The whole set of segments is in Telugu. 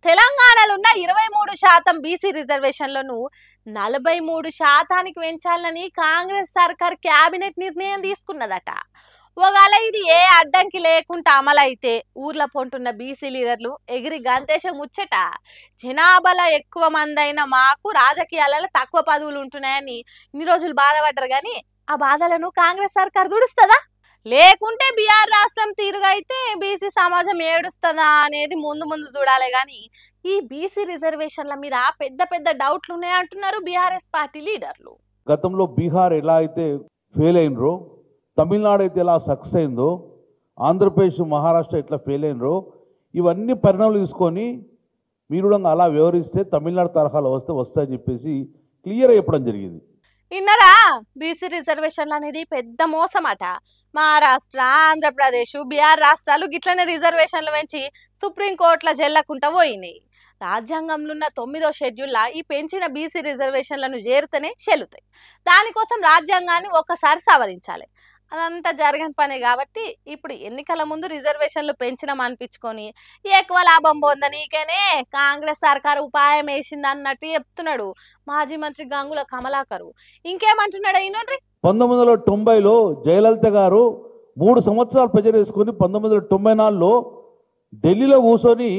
తెలంగాణలో ఉన్న 23% బీసీ రిజర్వేషన్లను 43%కి పెంచాలని కాంగ్రెస్ సర్కార్ కేబినెట్ నిర్ణయం తీసుకున్నదట. ఒకవేళ ఇది ఏ అడ్డంకి లేకుండా అమలైతే ఊర్ల పొంటున్న బీసీ లీడర్లు ఎగిరి గంతేశం ముచ్చట. జనాభాలో ఎక్కువ మంది అయిన మాకు రాజకీయాలలో తక్కువ పదవులు ఉంటున్నాయని ఇన్ని రోజులు బాధపడ్డారు, కానీ ఆ బాధలను కాంగ్రెస్ సర్కార్ దుడుస్తుందా, లేకుంటే బీఆర్ రాష్ట్రం తీరుగా అయితే బీసీ సమాజం ఏడుస్తుందా అనేది ముందు ముందు చూడాలి. కానీ ఈ బీసీ రిజర్వేషన్ల మీద పెద్ద పెద్ద డౌట్లు ఉన్నాయంటున్నారు బీఆర్ఎస్ పార్టీ లీడర్లు. గతంలో బీహార్ ఎలా అయితే ఫెయిల్ అయినరో, తమిళనాడు అయితే ఎలా సక్సెస్ అయిందో, ఆంధ్రప్రదేశ్ మహారాష్ట్ర ఎట్లా ఫెయిల్ అయినరో, ఇవన్నీ పరిణామాలు తీసుకొని మీరు అలా వ్యవహరిస్తే తమిళనాడు తరహాలో వస్తాయని చెప్పేసి క్లియర్గా చెప్పడం జరిగింది. విన్నారా? బీసీ రిజర్వేషన్లు అనేది పెద్ద మోసమట. మహారాష్ట్ర, ఆంధ్రప్రదేశ్, బీహార్ రాష్ట్రాలు గిట్లనే రిజర్వేషన్లు పెంచి సుప్రీంకోర్టులో చెల్లకుండా పోయినాయి. రాజ్యాంగంలో ఉన్న 9వ షెడ్యూల్లో ఈ పెంచిన బీసీ రిజర్వేషన్లను చేరితేనే చెల్లుతాయి. దానికోసం రాజ్యాంగాన్ని ఒక్కసారి సవరించాలి. అదంతా జరగని పనే కాబట్టి ఇప్పుడు ఎన్నికల ముందు రిజర్వేషన్లు పెంచినాం అనిపించుకొని ఎక్కువ లాభం పొందనీకేనే కాంగ్రెస్ సర్కారు ఉపాయం వేసింది అన్నట్టు చెప్తున్నాడు మాజీ మంత్రి గంగుల కమలాకరు. ఇంకేమంటున్నాడు అయినండ్రి. 1990లో జయలలిత గారు 3 సంవత్సరాలు ప్రెజర్ వేసుకొని 1994లో ఢిల్లీలో కూర్చొని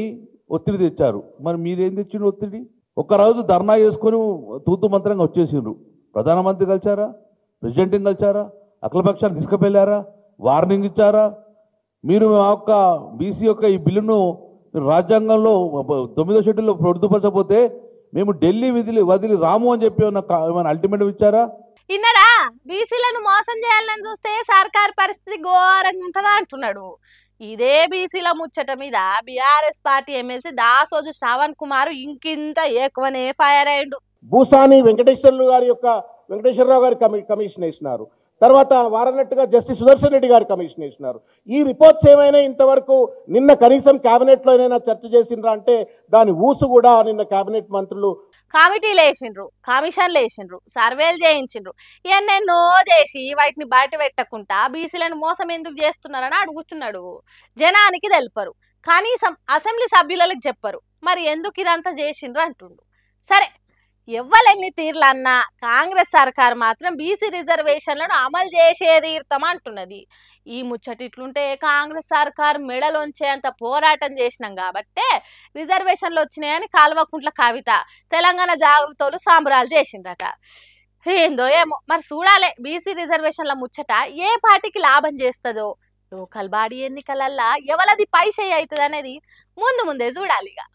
ఒత్తిడి తెచ్చారు. మరి మీరేం తెచ్చిండ్రు ఒత్తిడి? ఒక్కరోజు ధర్నా చేసుకొని తూతు మంత్రంగా వచ్చేసిండ్రు. ప్రధానమంత్రి కలిసారా? ప్రెసిడెంట్ని కలిసారా? అఖిలపక్షాన్ని తీసుకువెళ్ళారా? వార్నింగ్ ఇచ్చారా? మీరు ఆ యొక్క బీసీ యొక్క ఈ బిల్లును రాజ్యాంగంలో 9వ షెడ్యూల్లో పొందుపరచకపోతే మేము ఢిల్లీ వదిలి రాము అని చెప్పి ఏమైనా అల్టిమేటం ఇచ్చారా? ఇన్నరా? బీసీలను మోసం చేయాలని చూస్తే సర్కార్ పరిస్థితి ఘోరంగా ఉంటుందా అంటున్నాడు. ఇదే బీసీల ముచ్చట మీద BRS party MLC Dasoju Sravan Kumar ఇంకింత ఎక్కువనే ఫైర్ అయ్యిండు. భూసాని వెంకటేశ్వరరావు గారి కమిషన్ వేసినారు. తర్వాత వారన్నట్టుగా జస్టిస్ సుదర్శన్ రెడ్డి గారు కమిషన్ వేసినారు. ఈ రిపోర్ట్స్ ఏమైనా ఇంతవరకు నిన్న కనీసం కేబినెట్లో ఏమైనా చర్చ చేసిండ్రా అంటే దాని ఊసు కూడా నిన్న కేబినెట్ మంత్రులు కమిటీలు వేసిండ్రు, కమిషన్లు వేసిండ్రు, సర్వేలు చేయించిండ్రు, ఎన్నెన్నో చేసి వాటిని బయట పెట్టకుండా బీసీలను మోసం ఎందుకు చేస్తున్నారని అడుగుతున్నాడు. జనానికి తెలుపరు, కనీసం అసెంబ్లీ సభ్యులకు చెప్పరు. మరి ఎందుకు ఇదంతా చేసిండ్రు అంటుండు. సరే, ఎవ్వలెన్ని తీర్లన్నా కాంగ్రెస్ సర్కార్ మాత్రం బీసీ రిజర్వేషన్లను అమలు చేసేది తీర్థమంటున్నది. ఈ ముచ్చటిట్లుంటే కాంగ్రెస్ సర్కార్ మెడలోంచేంత పోరాటం చేసినాం కాబట్టే రిజర్వేషన్లు వచ్చినాయని కల్వకుంట్ల కవిత తెలంగాణ జాగృతలు సంబరాలు చేసిండ్రట. ఏందో ఏమో మరి చూడాలి. బీసీ రిజర్వేషన్ల ముచ్చట ఏ పార్టీకి లాభం చేస్తుందో, లోకల్ బాడీ ఎన్నికలల్లా ఎవలది పైషేయి అవుతుంది అనేది ముందు ముందే చూడాలిగా.